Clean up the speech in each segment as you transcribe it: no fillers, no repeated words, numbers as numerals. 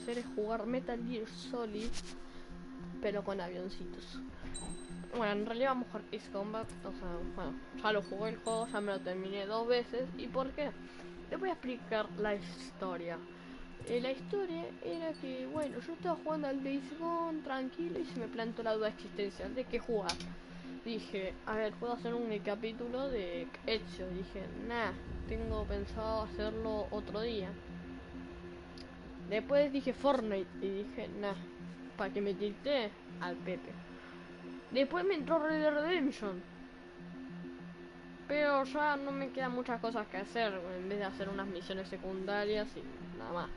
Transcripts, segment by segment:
hacer es jugar Metal Gear Solid, pero con avioncitos. Bueno, en realidad vamos a jugar Ace Combat, o sea, bueno, ya lo jugué el juego, ya me lo terminé 2 veces. ¿Y por qué? Te voy a explicar la historia. La historia era que, bueno, yo estaba jugando al Days Gone tranquilo y se me plantó la duda existencial de qué jugar. Dije, a ver, puedo hacer un capítulo de Ezio. Dije, nah, tengo pensado hacerlo otro día. Después dije Fortnite y dije, nah, para que me tilté al Pepe. Después me entró Red Dead Redemption, pero ya no me quedan muchas cosas que hacer en vez de hacer unas misiones secundarias y nada más.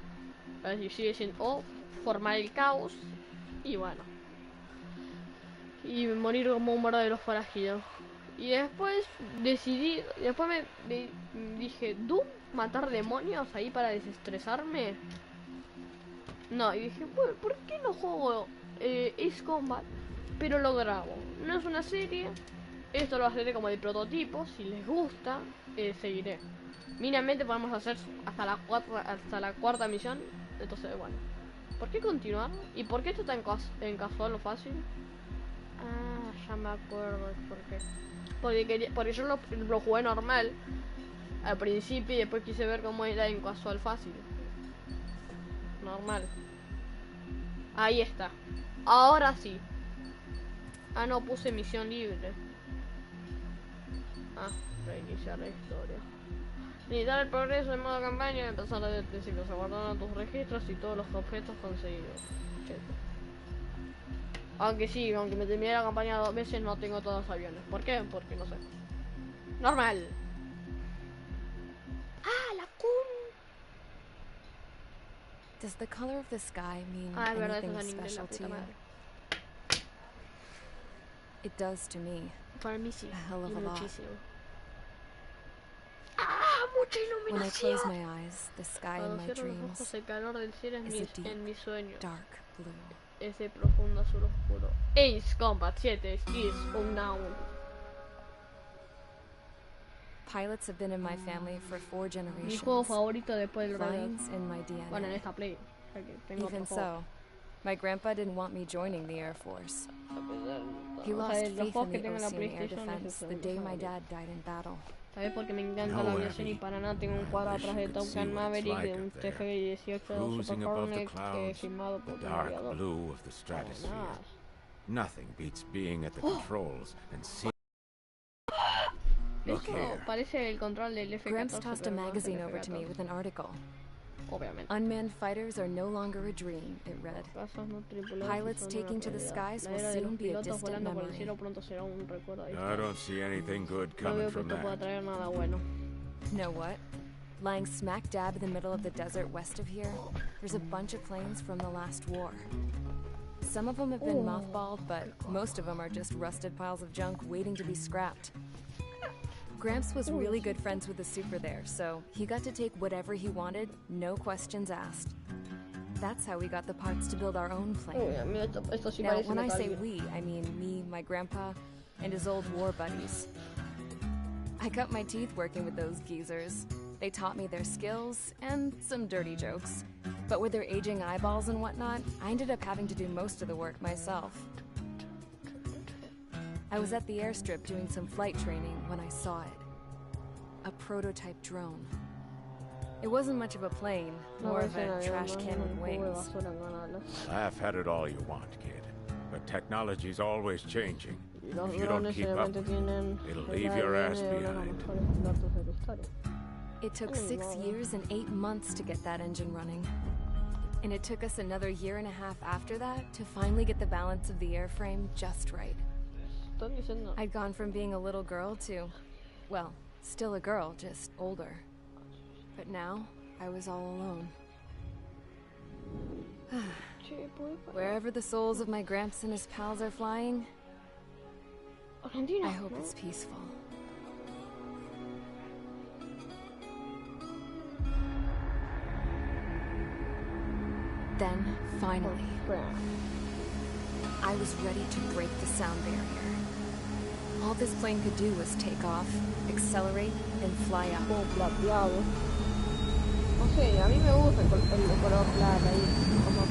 A ver si sigue siendo formar el caos y bueno, y morir como un verdadero forajido. Y después decidí, me dije, Doom, matar demonios ahí para desestresarme. No, y dije, bueno, ¿por qué no juego Ace Combat? Pero lo grabo. No es una serie. Esto lo haré como de prototipo. Si les gusta, seguiré. Mínimamente podemos hacer hasta la cuarta misión. Entonces, bueno. ¿Por qué continuar? ¿Y por qué esto está en casual o fácil? Ah, ya me acuerdo por qué. Porque yo lo jugué normal al principio y después quise ver cómo era en casual fácil. Normal. Ahí está. Ahora sí. Ah, no, puse misión libre. Ah, reiniciar la historia. Iniciar el progreso en modo campaña y empezar desde el principio. Se guardan tus registros y todos los objetos conseguidos. Cheto. Aunque sí, aunque me terminé la campaña 2 veces, no tengo todos los aviones. ¿Por qué? Porque no sé. Normal. Ah, la Kun. Does the color of the sky mean verdad, anything eso es en inglés, special la to puta you? madre. It does to me. Para mí sí. A hell of Y a lot. muchísimo. ¡Ah! ¡Mucha When I iluminación! close my eyes, the sky in Cuando my cierro los dreams ojos, el calor del cielo is a deep, en mi sueño. dark blue. Ese profundo azul oscuro. Ace Combat 7 is unknown. Pilots have been in my family for 4 Mi juego generations. favorito después del Red Dead. Flying's in my Bueno, en DNA. esta Play. O sea que tengo Even otro juego. so, my grandpa didn't want me joining the Air Force. He O lost sea, los faith juegos in que the tengo en la Ocean Air PlayStation es Defense el the day segundo my favorito. dad died in battle. ¿Sabes? Porque me encanta la aviación y para nada tengo un cuadro atrás de Top Gun Maverick de un TG-18 Super Hornet que firmado por un aviador. Blue of the stratosphere. Además. Nothing beats being at the controls and seeing. Look Eso here. parece el control del F-14. Gramps tossed a pero no es el magazine over to me F-14. with an article. Obviamente. Unmanned fighters are no longer a dream, it read. Casos no tripulados Pilots son taking una to the realidad. skies La will era de soon los be a pilotos distant volando por el memory. cielo pronto será un recuerdo I distante. don't see anything good No coming veo que from esto pueda that. traer nada bueno. Know what? Lying smack dab in the middle of the desert west of here, there's a bunch of planes from the last war. Some of them have been mothballed, but most of them are just rusted piles of junk waiting to be scrapped. Gramps was really good friends with the super there, so he got to take whatever he wanted, no questions asked. That's how we got the parts to build our own plane. Uy, a mí esto sí Now, parece when I Metal say Gear. we, I mean me, my grandpa, and his old war buddies. I cut my teeth working with those geezers. They taught me their skills and some dirty jokes. But with their aging eyeballs and whatnot, I ended up having to do most of the work myself. I was at the airstrip doing some flight training when I saw it. A prototype drone. It wasn't much of a plane, more of a trash can with wings. Laugh at it all you want, kid. But technology's always changing. Y los If you don't drones keep up realmente with it, tienen it'll el leave your ADN ass de uno de los behind. mejores pilotos de la historia. It took 6 years and 8 months to get that engine running. And it took us another year and a half after that to finally get the balance of the airframe just right. Están diciendo. I'd gone from being a little girl to, well, still a girl, just older. But now, I was all alone. Che, ¿puedo parar? Wherever the souls of my Gramps and his pals are flying, Argentina. I hope ¿no? it's peaceful. Then, finally, I was ready to break the sound barrier. All this plane could do was take off, accelerate, and fly up. Como plateado. No sé, a mí me gusta el color plata ahí, como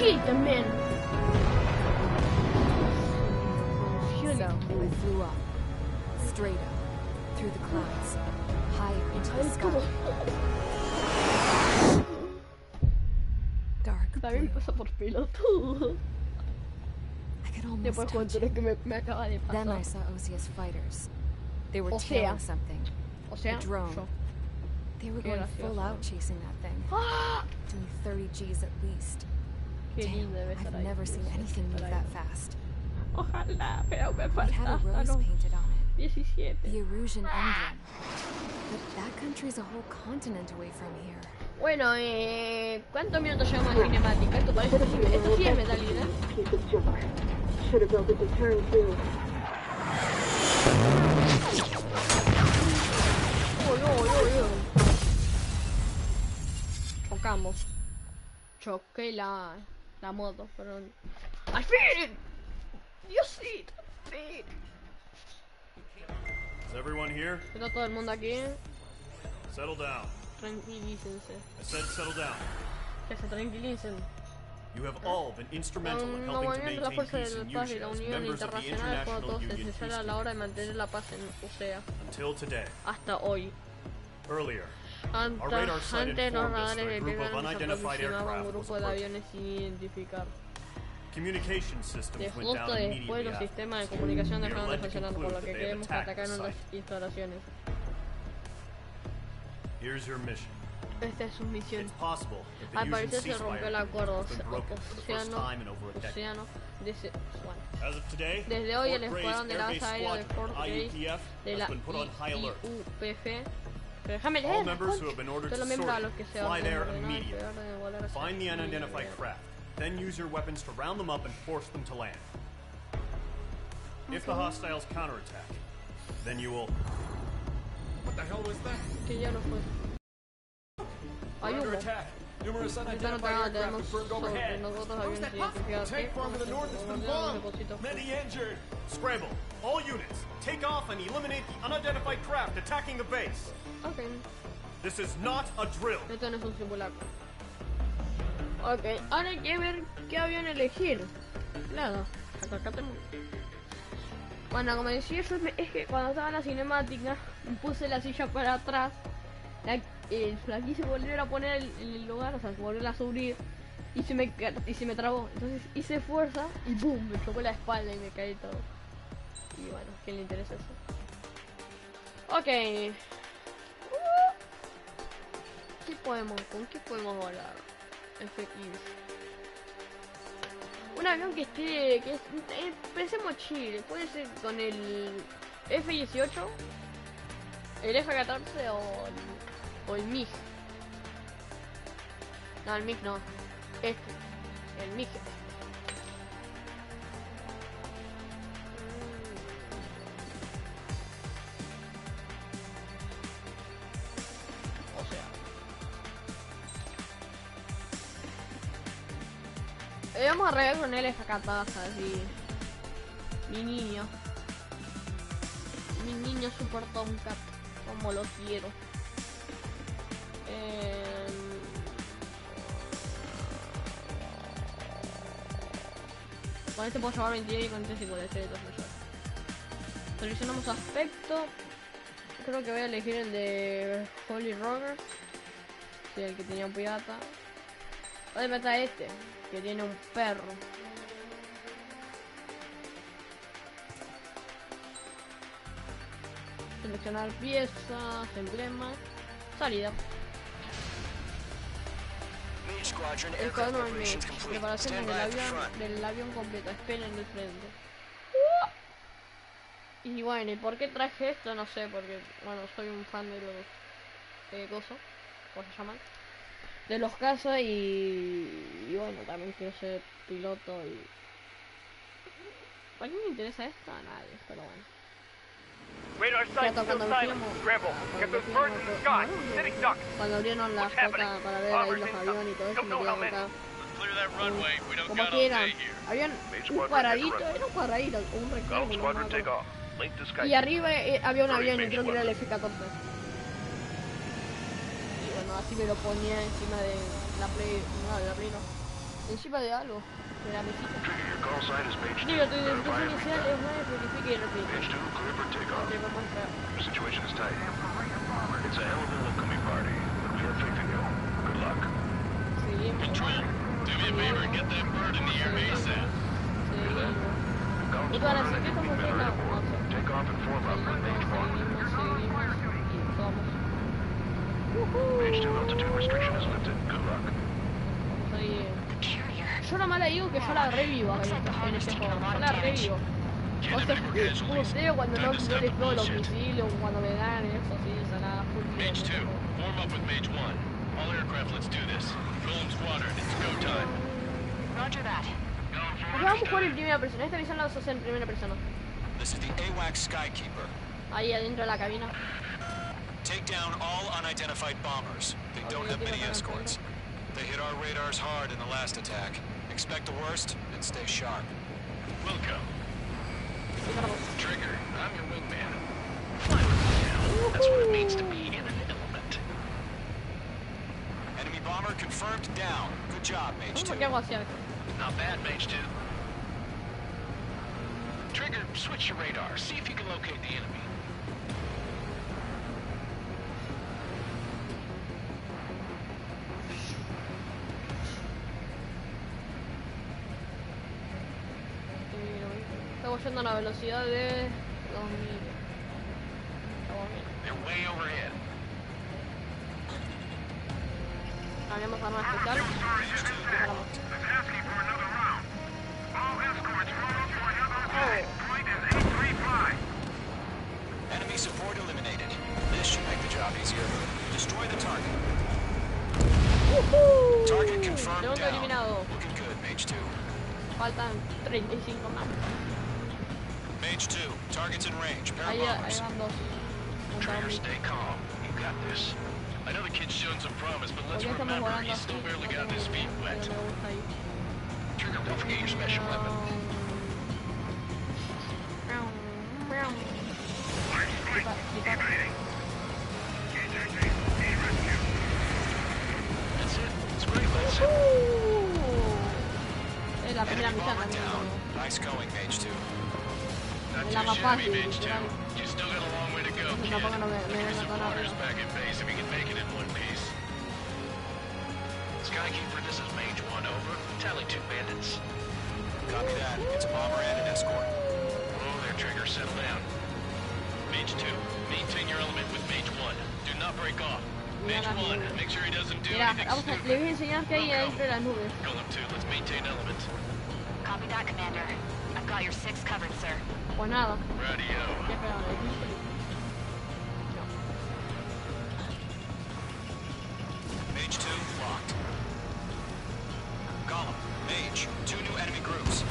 shit, man. So we flew up, straight up, through the clouds, higher into the sky. Dark También blue. pasa por pelotudo. I could almost Después touch cuento it. lo que me acaba de Then I pasar. saw Osia's fighters. They were O sea. tailing something. O sea, A drone. yo. They were Qué going gracioso. full out chasing that thing. ¡Ah! Doing 30 Gs at least. Qué Damn, lindo debe estar I've ahí. never seen anything move that fast. Ojalá, pero me It falta had a hasta rose los painted on it. 17. The Erusian emblem. But that country's a whole continent away from here. Bueno, ¿cuántos minutos llevamos de cinemática? Esto parece esto sí es Metal Gear, ¿eh? Piece of junk. Should have built it to turn too. Chocamos. Choqué la moto, perdón. ¡Al fin! ¡Diosito! ¡Al fin! Is everyone here? Está todo el mundo aquí. Settle down. Tranquilícense. I said settle down. Que se tranquilicen. You have all been instrumental in No helping to movimiento de la maintain fuerza peace de in la paz y la Usha as unión members of the internacional fueron International todos Union esenciales a la hora de mantener la paz en Usea. until today. Hasta hoy. Earlier, Antes los radares de group of Epicardo se unidentified aproximaban a un aircraft grupo was de approaching. aviones sin identificar. Communication De systems went justo down después immediately los after. sistemas de comunicación We are dejaron de led to funcionar, por lo conclude que that they have creemos que attacked the atacaron las site. instalaciones. Here's your mission. Esta es su misión. It's possible that the Al Usan parecer se rompió el ceasefire acuerdo has been broken for the first time in over a decade. oceano bueno. As of today, Desde hoy el Fort escuadrón de la Gray's base Air aérea de Base Fort Squadron, Grace IUPF, de la has been put on high alert. IUPF. Pero déjame All leer. members who have been ordered Todos los to miembros a Soria, los que se fly there ordenó immediately. que orden de volar hacia Find the aquí. unidentified craft, then use your weapons to round them up and force them to land. If the hostiles counterattack, then you will... What the hell was that? Que ya no fue. Hay We're under humo. attack. Numerous Están unidentified atacados, aircraft tenemos confirmed sobre overhead. nosotros How's aviones that possible? identificados Tank que farm to the north has been bombardearon bombed. depósitos. Many injured. Scramble. All units. Take off and eliminate the unidentified craft attacking the base. Ok, This is not a drill. esto no es un simulacro. Ok, ahora hay que ver qué avión elegir. Nada, acá tenemos. Bueno, como decía yo, es que cuando estaba en la cinemática puse la silla para atrás. La quise volver a poner en el lugar, o sea, volver a subir y se me trabó. Entonces hice fuerza y boom, me chocó la espalda y me caí todo. Y bueno, ¿a quién le interesa eso? Ok. ¿Con qué podemos volar? F-15. Un avión que esté, pensemos Chile, puede ser con el F-18, el F-14 o el MiG. No, el MiG no. El MiG. O sea. Vamos a arreglar con él esta cataza, así. Mi niño super Tomcat, como lo quiero. Con este puedo llevar 22 y con este 56 de mayor. Seleccionamos aspecto. Creo que voy a elegir el de Holy Roger. Sí, el que tenía un pirata. Voy a meter este, que tiene un perro. Seleccionar piezas, emblemas, salida. El cuadro preparación del avión completo. Esperen en el frente. Y bueno, ¿y por qué traje esto? No sé, porque bueno, soy un fan de los cosas, ¿cómo se llaman? De los cazas y bueno, también quiero ser piloto y... ¿A quién me interesa esto? A nadie, pero bueno. Radar sight still silent. Scramble. Get those birds in the sky. Sitting ducks. Cuando abrieron la foto para ver ahí los aviones y todo eso, me quedé acá. Clear that runway. We don't Como got que all era, day here. habían un cuadradito, era un cuadradito, o un rectángulo. No me acuerdo. Link to sky. Y arriba había un avión y creo que era el F-14. Y bueno, así me lo ponía encima de la Play, no, de la Play no, Encima de algo. De la mesita. Trigger, your call sign is page 2. Digo, tu Verify identificación and inicial recap. es 9, verifique y repite. Page 2, clear for takeoff. Te vamos a Your situation is tight. It's a hell of a welcoming party, but we have faith in you. Good luck. seguimos. Do me a favor and get that bird in the air ASAP. Seguimos. Ground Y para squadron and seguir como equipment que are no, airborne. Take off and form up with page 1. seguimos y vamos. Page 2, altitude restriction is lifted. Good luck. Vamos ahí. Yo nomás le digo que yo la revivo en este juego. Yo la revivo. O sea, puteo cuando no les pego los misiles o cuando me dan eso, sí, esa nada, Mage 2, form up with Mage 1. All aircraft, let's do this. Golem Squadron, it's go time. Roger that. Porque vamos a jugar en primera persona. Esta misión la vamos a hacer en primera persona. This is the AWACS Skykeeper. Ahí adentro de la cabina. Take down all unidentified bombers. They don't have many escorts. They hit our radars hard in the last attack. Expect the worst and stay sharp. Welcome. Trigger, I'm your wingman. Fly with me now. That's what it means to be in an element. Enemy bomber confirmed down. Good job, Mage 2. ¿Por qué hago así? Not bad, Mage 2. Trigger, switch your radar. See if you can locate the enemy. Estamos yendo a una velocidad de 2000. Estamos bien. They're way overhead. Cambiamos arma especial. Disparamos. Enemy support eliminated. This should make the job easier. Destroy the target. Target confirmed Segundo down. eliminado. Looking good, Mage 2. Faltan 35 más. Mage 2, target's in range. Pair Ahí of bombers. van dos. Trigger, stay calm. You got this. I know the kid's shown some promise, but let's Porque estamos remember jugando he's así. still barely No got his feet tengo wet. pero me gusta ahí. Trigger, don't forget your special weapon. That's it. It's great, let's Es la primera Enemy misión bomber también. down. Nice going, Mage 2. Not Es la too más shabby, fácil, Mage 2. literal. You still got a long way to go, Entonces kid. tampoco no me Give me meto some nada. orders back at base if we can make it in one piece. Skykeeper, this is Mage 1, over. Tally 2 bandits. Copy that. It's a bomber and an escort. Whoa there, Trigger, settle down. Mage 2, maintain your element with Mage 1. Do not break off. Mage 1, make sure he doesn't do Mira, anything vamos a, stupid. le voy a enseñar qué hay adentro de las nubes. Golem 2, let's maintain element. Copy that, Commander. I've got your 6 covered, sir. Pues nada. Radio. ¿Qué esperaba? Mage 2, locked. Golem, Mage, 2 new enemy groups.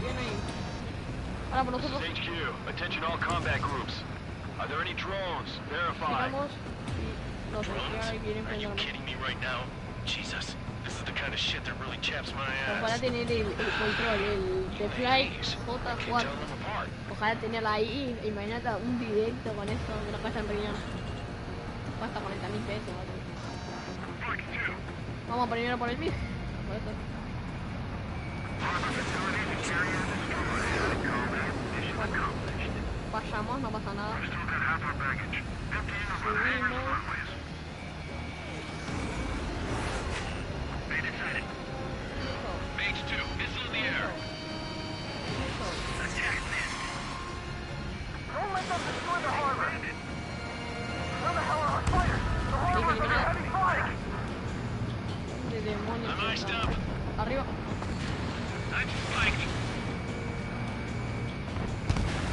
Bien ahí. Ahora por This nosotros is HQ. Attention all combat groups. Are there any drones? Verify. tiramos y los Drones? hay que ir Are you enfrentando. kidding me right now? Jesus, this is the kind of shit that really chaps my Ojalá ass. tener el control, el de Flight Can't J4. tell them apart. Ojalá tenerla ahí. Imagínate un directo con esto que no cuesta en riñón. Cuesta 40.000 pesos. ¿vale? Vamos primero por el MIG. Por eso. Vayamos, no pasa nada. Subimos. Mage 2, missile in the air. ¿Dónde demonios I'm iced está? up. Arriba. I'm spiking.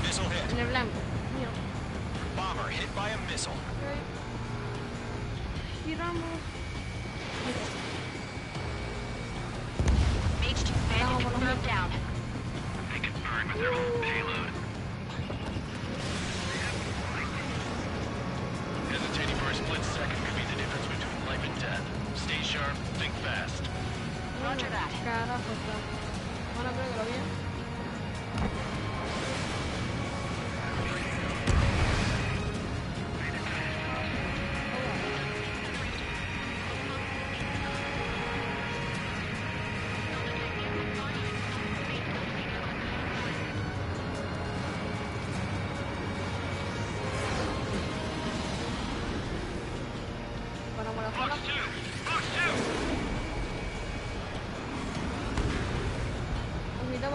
Missile hit. En el blanco. Mío. Bomber hit by a missile. Ok. Giramos. Mage 2 bandit confirmed down. They can burn with their own payload. Hesitating for a split second could be the difference between life and death. Stay sharp, think fast. Roger that. Carajo, está. Bueno, creo que lo vi.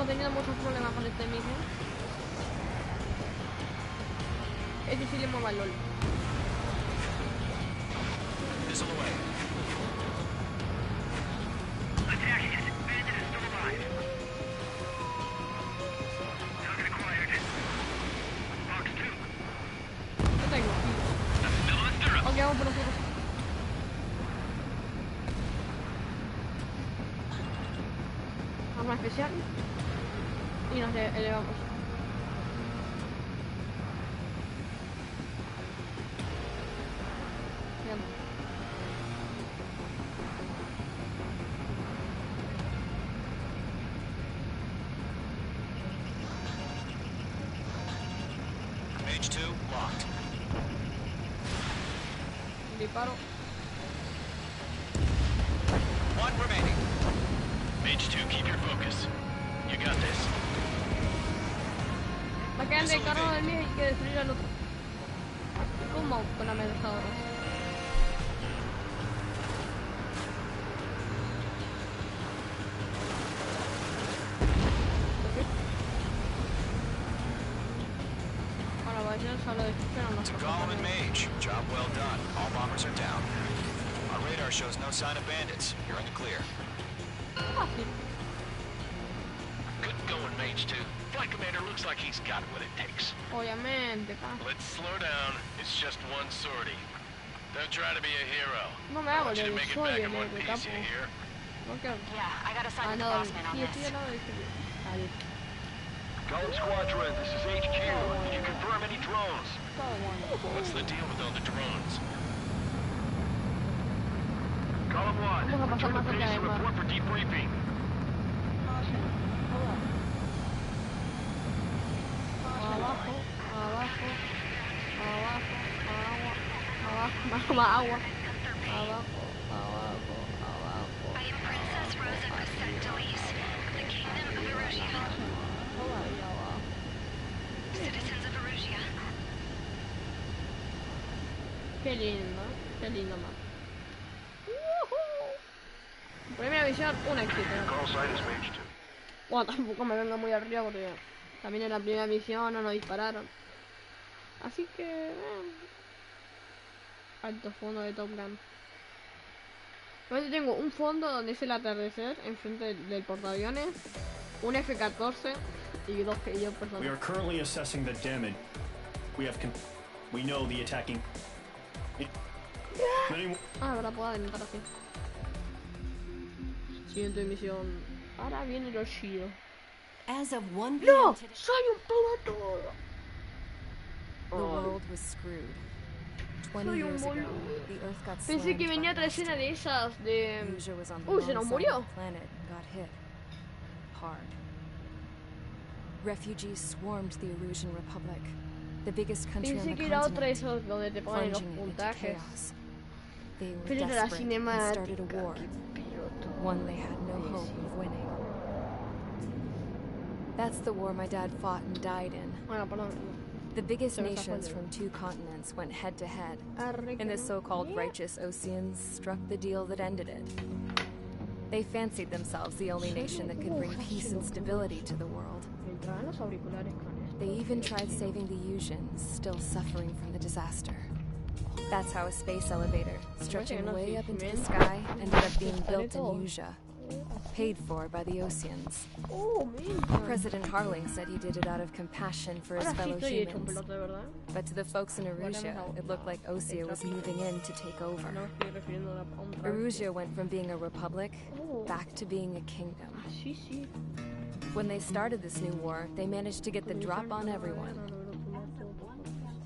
estamos teniendo muchos problemas con este mismo. Este sí le mueve al LOL. Missile away. ¿Qué tengo? Ok, vamos por nosotros. Arma especial. Y nos elevamos. Bien. Mage 2 locked. Disparo. One remaining. Mage 2, keep your focus. You got this. Va a quedar de carro del mío y hay que destruir al otro. ¿Cómo? Con la amenazadora. Ahora vaya a la destrucción a To Golem and Mage, job well done. All bombers are down. Our radar shows no sign of bandits. You're in the clear. Fácil. Good going, Mage 2. Flight Commander looks like he's got what it takes. Obviamente, pa. Let's slow down. It's just one sortie. Don't try to be a hero. No me I hago want you el to make it soy back el in one de piece, capo. you hear? No quiero. Yeah, I got assigned Ah, to no, boss man on sí, this. estoy al lado de este. Vale. Golem Squadron, this is HQ. Did you confirm any drones? Todo bueno. What's the deal with all the drones? Golem 1, Vamos a pasar return to más cerca base del and mar. report for debriefing. Abajo, abajo, abajo, agua, abajo, más agua, abajo, abajo, abajo. I am Princess Rosa Crescentelis of the Kingdom of Erusia. Todavía abajo. Citizens of Erusia. Qué lindo mapa. Primera visión, un éxito. Call sign is Mage 2. Bueno, tampoco me venga muy arriba porque también en la primera misión no nos dispararon. Así que... alto fondo de Top Gun. Realmente tengo un fondo donde es el atardecer enfrente del portaaviones, un F-14 y dos personas. We are currently assessing the damage. We know the attacking. Ah, verdad, puedo adelantar así. Siguiente misión. Ahora viene lo chido. As of 1 p.m. ¡No! today, ¡Soy un pelotudo! The world was screwed. 20 Soy un years ago, boludo. the Earth got Pensé slammed que venía by otra escena de esas de... Asia was on the Uy, se wrong nos side murió. of the planet and got hit hard. Refugees swarmed the Erusian Republic, the biggest country on Pensé the que era otra de continent, esos donde te ponen los plunging it into puntajes. chaos. They were Pero era la desperate and started a cinemática. war, Qué pelotudo. one they had no hope of winning. That's the war my dad fought and died in. Bueno, perdón. The biggest Se me zafó nations el from 2 continents went head to head, Arre, and the que no. so-called Yeah. righteous Oceans struck the deal that ended it. They fancied themselves the only nation that could bring peace and stability to the world. Me entraban los auriculares con esto. They even tried saving the Usians, still suffering from the disaster. That's how a space elevator, stretching way up into the sky, ended up being built in Usia, paid for by the Oceans. Oh, mira. President Harling said he did it out of compassion for his Ahora sí fellow estoy hecho un humans. pelote, ¿verdad? But to the folks in Erusia, it looked like Osea was moving in to take over. No me estoy refiriendo a un traje. Erusia went from being a republic Oh. back to being a kingdom. Ah, sí, sí. When they started this new war, they managed to get the drop on everyone.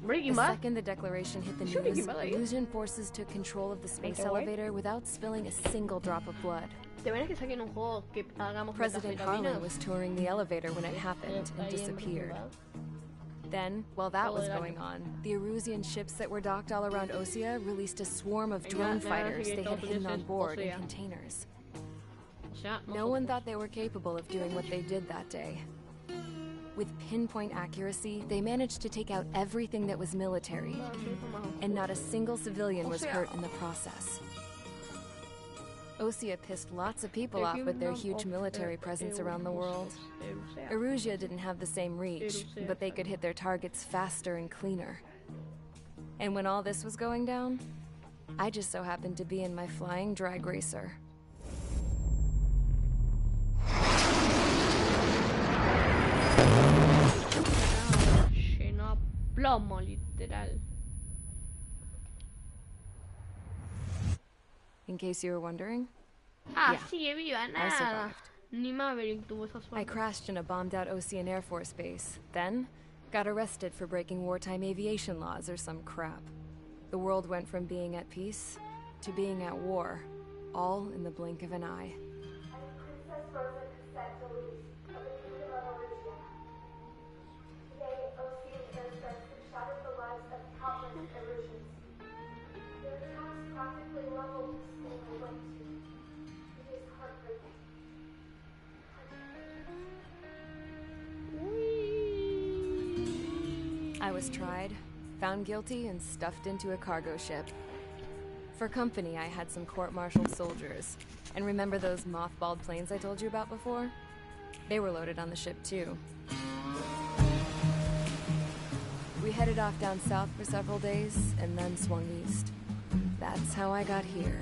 Breaking The Bad. second the declaration hit the Is Breaking news, Bad ahí? Erusian forces took control of the space Okay. elevator without spilling a single drop of blood. ¿Te ven que saquen un juego que hagamos President metafetaminas? Harlan was touring the elevator when it happened Está and ahí en Breaking disappeared. Bad. Then, while that was Todo el going año. on, the Erusian ships that were docked all around Osea released a swarm of drone me parece fighters que they had Estados hidden Unidos on es board in Osea. containers. O sea, No one thought they were capable of doing what they did that day. With pinpoint accuracy, they managed to take out everything that was military, and not a single civilian was hurt in the process. Osea pissed lots of people off with their huge military presence around the world. Erusia didn't have the same reach, but they could hit their targets faster and cleaner. And when all this was going down, I just so happened to be in my flying drag racer. Lleno a plomo, literal. In case you were wondering, Ah, yeah, sigue viva, I nada. survived. Ni Maverick tuvo esa I suerte. crashed in a bombed-out Ocean Air Force base, then got arrested for breaking wartime aviation laws or some crap. The world went from being at peace to being at war, all in the blink of an eye. Princess Rosa Cassette Delise of the Kingdom of Erusia. Today, Ocean airstrikes have shattered the lives of countless Erusians. Their attacks practically leveled the school I went to. It is heartbreaking. I was tried, found guilty, and stuffed into a cargo ship. For company, I had some court-martialed soldiers. And remember those mothballed planes I told you about before? They were loaded on the ship, too. We headed off down south for several days, and then swung east. That's how I got here.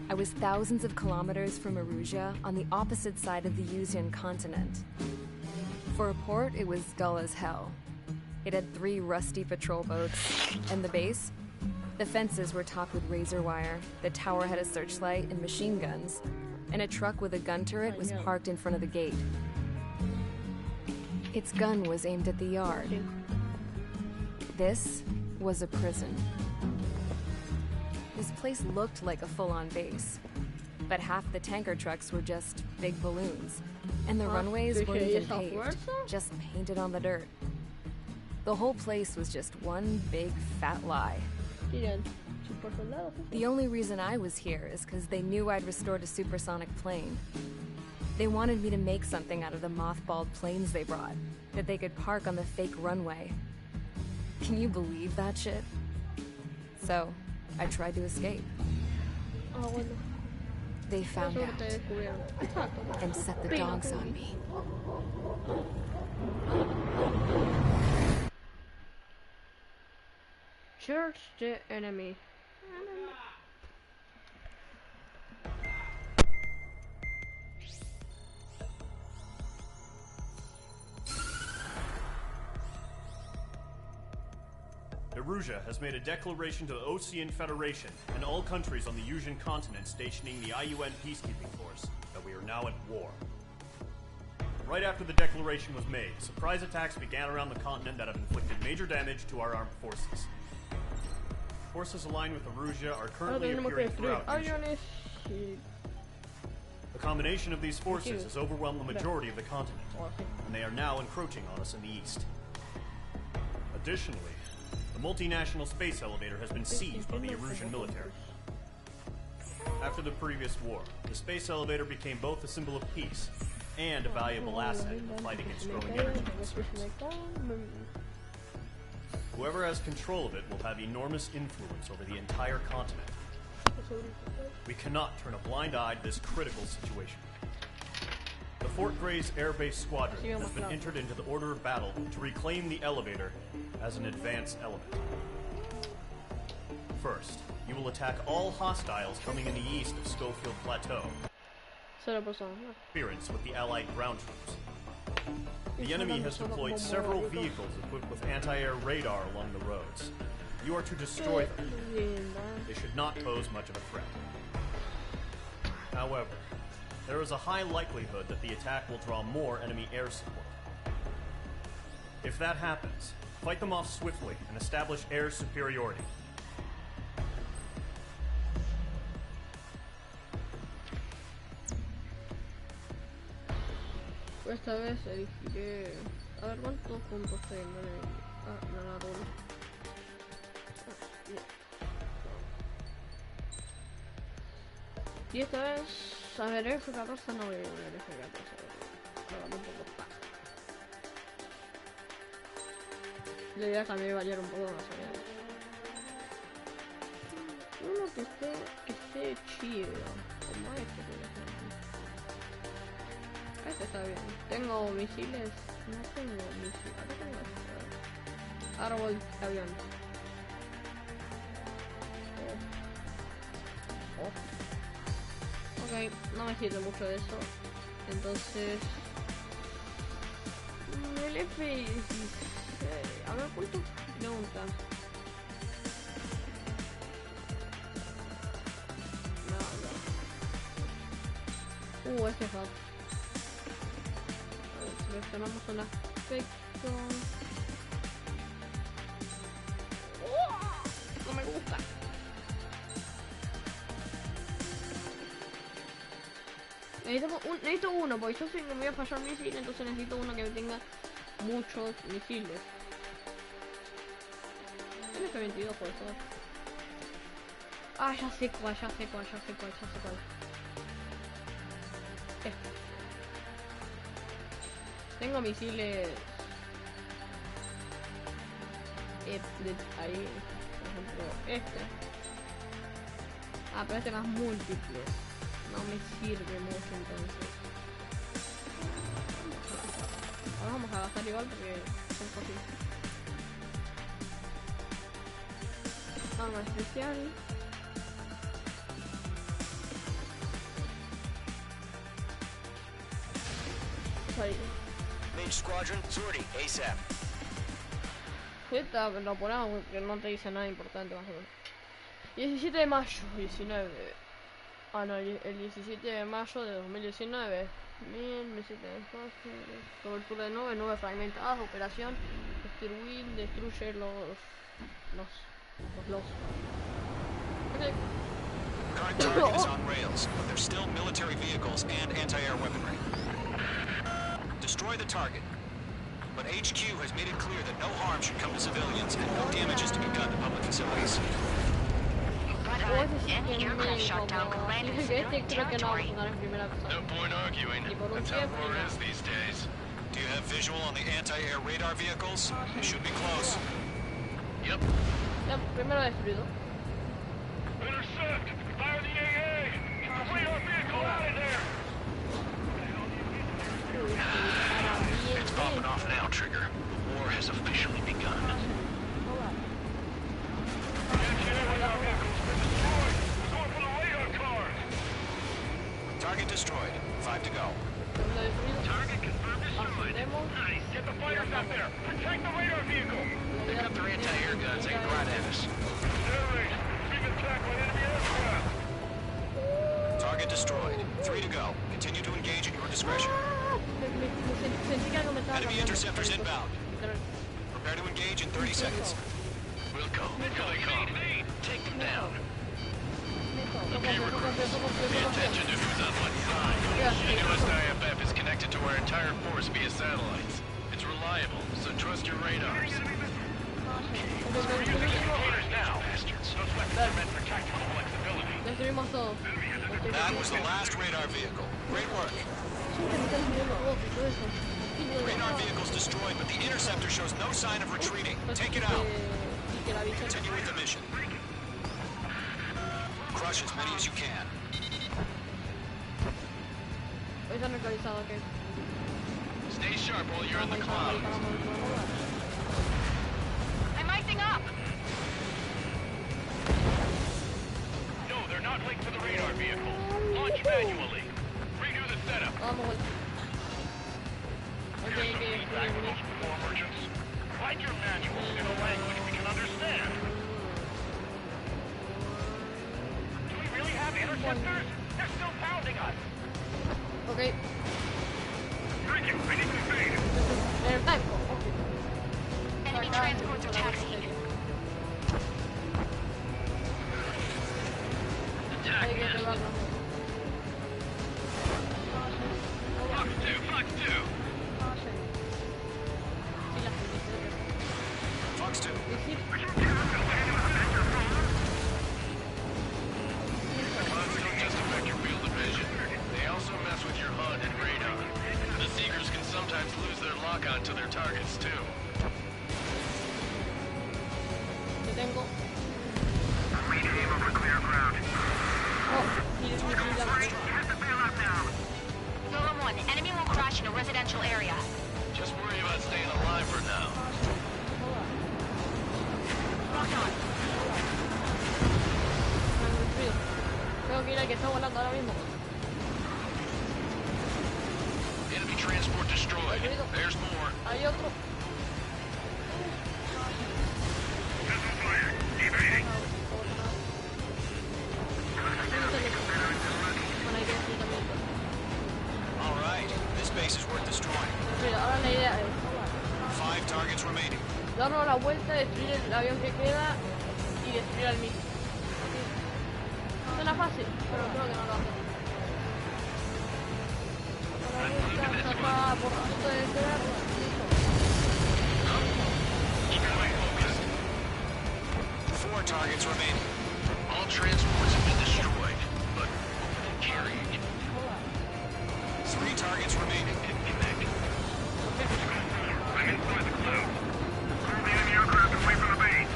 I was thousands of kilometers from Erusia, on the opposite side of the Yuzian continent. For a port, it was dull as hell. It had 3 rusty patrol boats, and the base? The fences were topped with razor wire, the tower had a searchlight and machine guns, and a truck with a gun turret was parked in front of the gate. Its gun was aimed at the yard. This was a prison. This place looked like a full-on base, but half the tanker trucks were just big balloons, and the runways weren't even paved, just painted on the dirt. The whole place was just one big fat lie. The only reason I was here is because they knew I'd restored a supersonic plane. They wanted me to make something out of the mothballed planes they brought, that they could park on the fake runway. Can you believe that shit? So, I tried to escape. They found out and set the dogs on me. Church the enemy. Erusia has made a declaration to the Ocean Federation and all countries on the Yuzian continent stationing the IUN peacekeeping force that we are now at war. Right after the declaration was made, surprise attacks began around the continent that have inflicted major damage to our armed forces. Forces aligned with Erusia are currently appearing throughout Yuzian. The combination of these forces has overwhelmed the majority of the continent, and they are now encroaching on us in the east. Additionally, the multinational space elevator has been seized by the Erusian military. After the previous war, the space elevator became both a symbol of peace and a valuable asset in the fight against growing energy concerns. Whoever has control of it will have enormous influence over the entire continent. We cannot turn a blind eye to this critical situation. The Fort Gray's Air Base Squadron has been entered into the order of battle to reclaim the elevator as an advance element. First, you will attack all hostiles coming in the east of Schofield Plateau. Interference with the Allied ground troops. The enemy has deployed several vehicles equipped with anti-air radar along the roads. You are to destroy them. They should not pose much of a threat. However, there is a high likelihood that the attack will draw more enemy air support. If that happens, fight them off swiftly and establish air superiority. Esta vez elegiré... A ver, ¿cuántos puntos tengo? Ganaron. Y esta vez... A ver, F14 no voy a poner F14. No, tampoco. La idea también variar un poco más. Uno que esté chido. Este está bien. Tengo misiles. No tengo misiles. Acá tengo esto. Árbol de avión. Ok, no me sirve mucho de eso. Entonces... el F16... A ver, ¿cuánto pregunta? No. Este es hot. A ver, seleccionamos un aspecto... No me gusta. Necesito uno, porque yo sé que me voy a fallar misiles, entonces necesito uno que tenga muchos misiles. El F-22 puede ser. Ah, ya sé cuál. Este. Tengo misiles... ahí, por ejemplo, este. Ah, pero este más múltiple. No me sirve mucho entonces. Ahora vamos a gastar igual porque son fáciles. Arma especial. Ahí. Mage Squadron, sortie, ASAP. Esta lo ponemos porque no te dice nada importante más o menos. 17 de mayo, 19. Ah, no, el 17 de mayo de 2019. Bien, meseta de espacio, cobertura de nube fragmentadas, operación, destruir, destruye los. Okay. Current target is on rails, but there's still military vehicles and anti-air weaponry. Destroy the target. But HQ has made it clear that no harm should come to civilians and no damage is to be done to public facilities. Any aircraft shot down could land in civilian territory. No point arguing. That's how war is these days. Do you have visual on the anti-air radar vehicles? They should be close. Yep. Yep, primero destruido. Intercept! Fire the AA! Get the radar vehicle out of there! It's popping off now, Trigger. The war has officially begun. Radar vehicle's been destroyed! We're going for the radar cars! Target destroyed. 5 to go. Target confirmed destroyed. Nice! Get the fighters out there! Protect the radar vehicle! Pick up their anti-air guns aimed right at us. Air raid! Being attacked by enemy aircraft! Target destroyed. 3 to go. Continue to engage at your discretion. Enemy interceptors inbound. Prepare to engage in 30 seconds. We'll go. Take them down. Okay, recruits. Pay attention to who's on what side. The newest IFF is connected to our entire force via satellites. It's reliable, so trust your radars. That was the last radar vehicle. Great work. Radar vehicle's destroyed, but the interceptor shows no sign of retreating. Take it out. Continue with the mission. Crush as many as you can. Stay sharp while you're in the clouds. I'm icing up! No, they're not linked to the radar vehicle. Launch manually. Redo the setup. Vehicles before emergence. Write your manuals in a language we can understand. Do we really have interceptors? They're still pounding us. Okay. Bridget, ready to invade. Enemy transports are taxiing. Attack missed. Fox 2. Fox 2. Clouds don't just transport destroyed. There's more. Hay otro. All right, this base is worth destroying. Mira, ahora la idea es 5 targets remaining. darnos la vuelta, destruir el avión que queda y destruir al mismo. Suena fácil, pero creo que no lo hace. Está por punto de quedar. Listo. 4 targets remaining. All transports have been destroyed, but carrying. 3 targets remaining. I'm inside the cloud. Clear the enemy aircraft away from the base.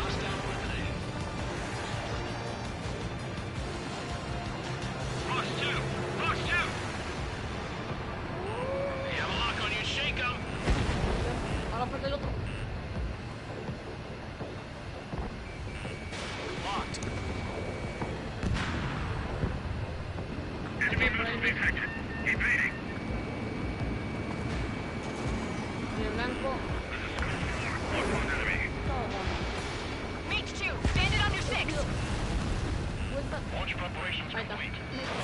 Fox 2! Fox 2! They have a lock on you, shake 'em! Ahora falta el otro. Locked. Enemy missile detected. Evading. Y el blanco. Lock on enemy. Mate 2, bandit on your 6. Vuelta. Launch preparations Ahí está. complete.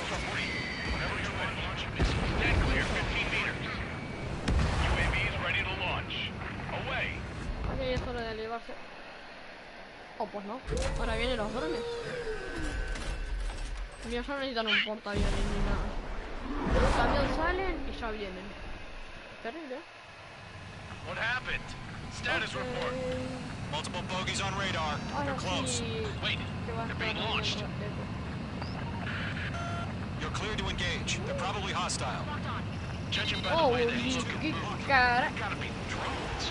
Submarine, whenever you're ready. Launch missile. Stand clear 15 meters. UAVs ready to launch. Away. Ok, es hora de elevarse. Oh, pues no. Ahora vienen los drones. Ya no necesitan un portaaviones ni nada. Los camiones salen y ya vienen. Terrible, ¿eh? What happened? Status report. Multiple bogeys on radar. Ahora They're close. sí. Wait, que va a they're estar being launched. You're cleared to engage. They're probably hostile. Judging by Oh, the way they y look qué and move, cara. gotta be drones.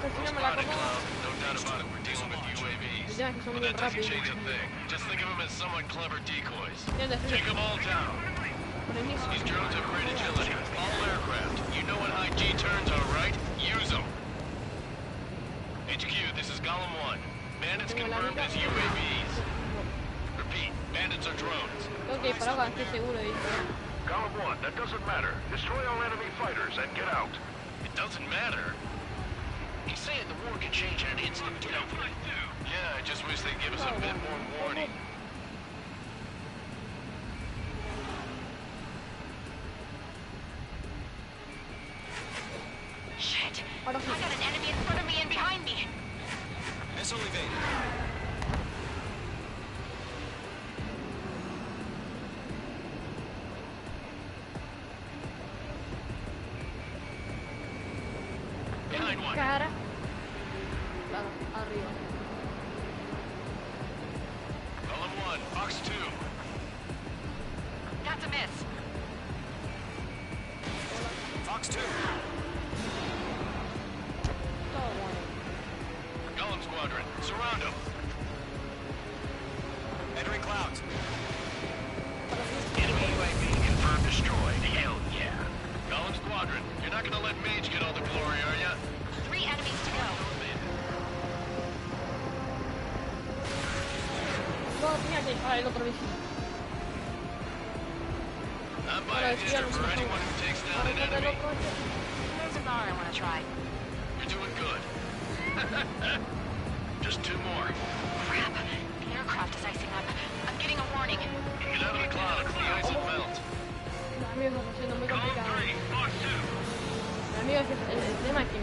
Casi no me la Spotted, como. Cloud. No doubt about it, we're dealing with UAVs. Ya que son But muy that doesn't rápidos. change a thing. Just think of them as somewhat clever decoys. Ya te Take them all down. Por el mismo. These drones have great agility. All aircraft. You know what high G turns are, right? Use them. HQ, this is Golem 1. Bandits confirmed as UAVs. Repeat, bandits are drones. Tengo que disparar cuando esté seguro, dice. Column 1, that doesn't matter. Destroy all enemy fighters and get out. It doesn't matter. He's saying the war can change in an instant, you know? Yeah, I just wish they'd give us a bit more warning. Shit. I Ahora sí. got an enemy in front of me and behind me. Missile evaded. Behind one. Cara. Claro, arriba. Golem 1, Fox 2. That's a miss. Fox 2. Todo bueno. Golem Squadron, surround them. Entering clouds. Enemy UAV confirmed destroyed. Hell yeah. Golem Squadron, you're not gonna let Mage get all the glory, are ya? 3 enemies to go. No, tenía que disparar el otro misil. I'm Ahora buying desvía history los for ojos. anyone who takes down Ahora an falta el enemy. otro. There's a bar I want to try. You're doing good. Just 2 more. Crap. The aircraft is icing up. I'm getting a warning. Get out of the clouds. The ice will melt. Los amigos está siendo muy Column complicado. 3, Fox 2. Mi amigo, es que el tema es que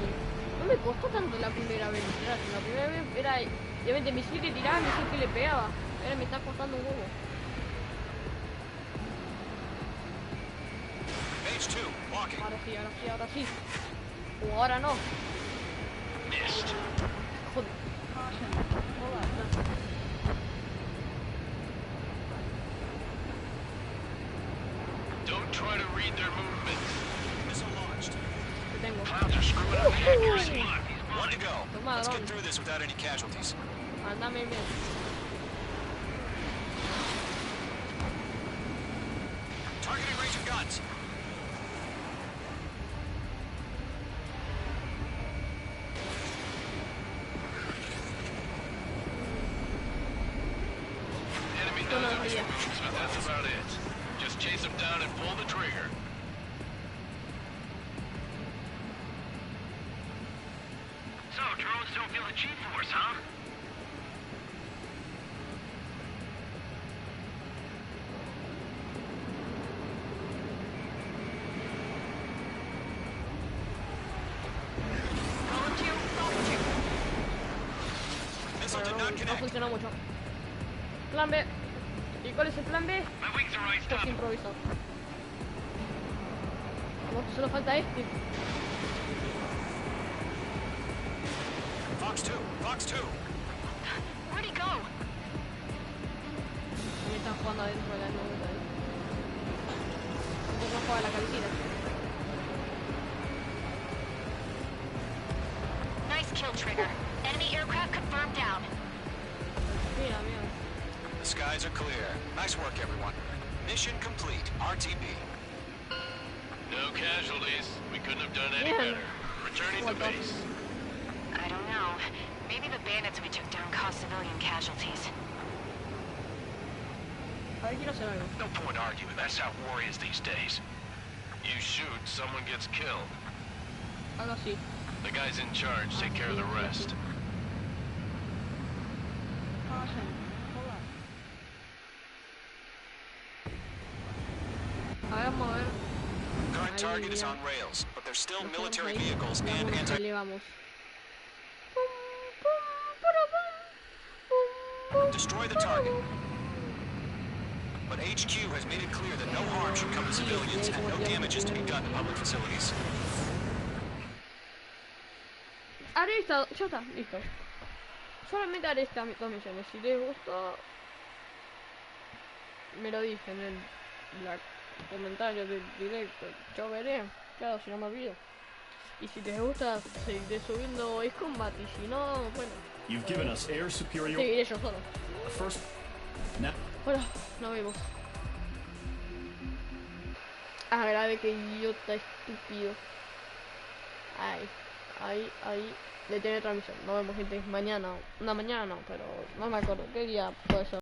no me costó tanto la primera vez. La primera vez era, obviamente, misil que tiraba, misil que le pegaba. Ahora me está costando un huevo. Mage 2. Walking. Ahora sí, ahora sí, ahora sí. O ahora no. Missed. Joder. Joder, no. Don't try to read their movements. Missile launched. Que tengo. Clouds are screwing up the accuracy. One to go. Toma, Let's dron. get through this without any casualties. Andame bien. Targeting range of guns. Enemy knows every moves, but that's about it. Just chase them down and pull the trigger. Just don't feel the G-force, huh? Missile did not No connect. funciona mucho. Plan B. ¿Y cuál es el plan B? My wings are iced Pues up. improvisar. Vamos, solo falta este. Fox 2, Fox 2. Where'd he go? Me están jugando adentro de la nube. Entonces no juega la calcina. Nice kill, Trigger. Enemy aircraft confirmed down. Mira, mira. The skies are clear. Nice work, everyone. Mission complete. RTB. No casualties. We couldn't have done any Bien. better. Returning to base. I don't know. Maybe the bandits we took down caused civilian casualties. A ver, quiero hacer algo. No point arguing. That's how war is these days. You shoot, someone gets killed. Algo así. The guys in charge take care of the rest. A ver, vamos a ver. Current Ahí, target is ya. on rails, but there's still Nos military quedamos ahí. vehicles and Vamos, anti... elevamos. Destroy the target. But HQ has made it clear that no harm should come to civilians and no damage is to be done to public facilities. Haré esta, ya está, listo. Solamente haré estas dos misiones. Si les gustó, me lo dicen en el comentario del directo. Yo veré, claro, si no me olvido. Y si les gusta, seguiré subiendo Ace Combat. Y si no, bueno, You've given us air superior. seguiré yo solo. First. Now. Bueno, nos vemos. Ah, grave, que idiota estúpido. Ahí. Detener transmisión. Nos vemos, gente. Mañana. No, mañana no, pero no me acuerdo. ¿Qué día puede ser?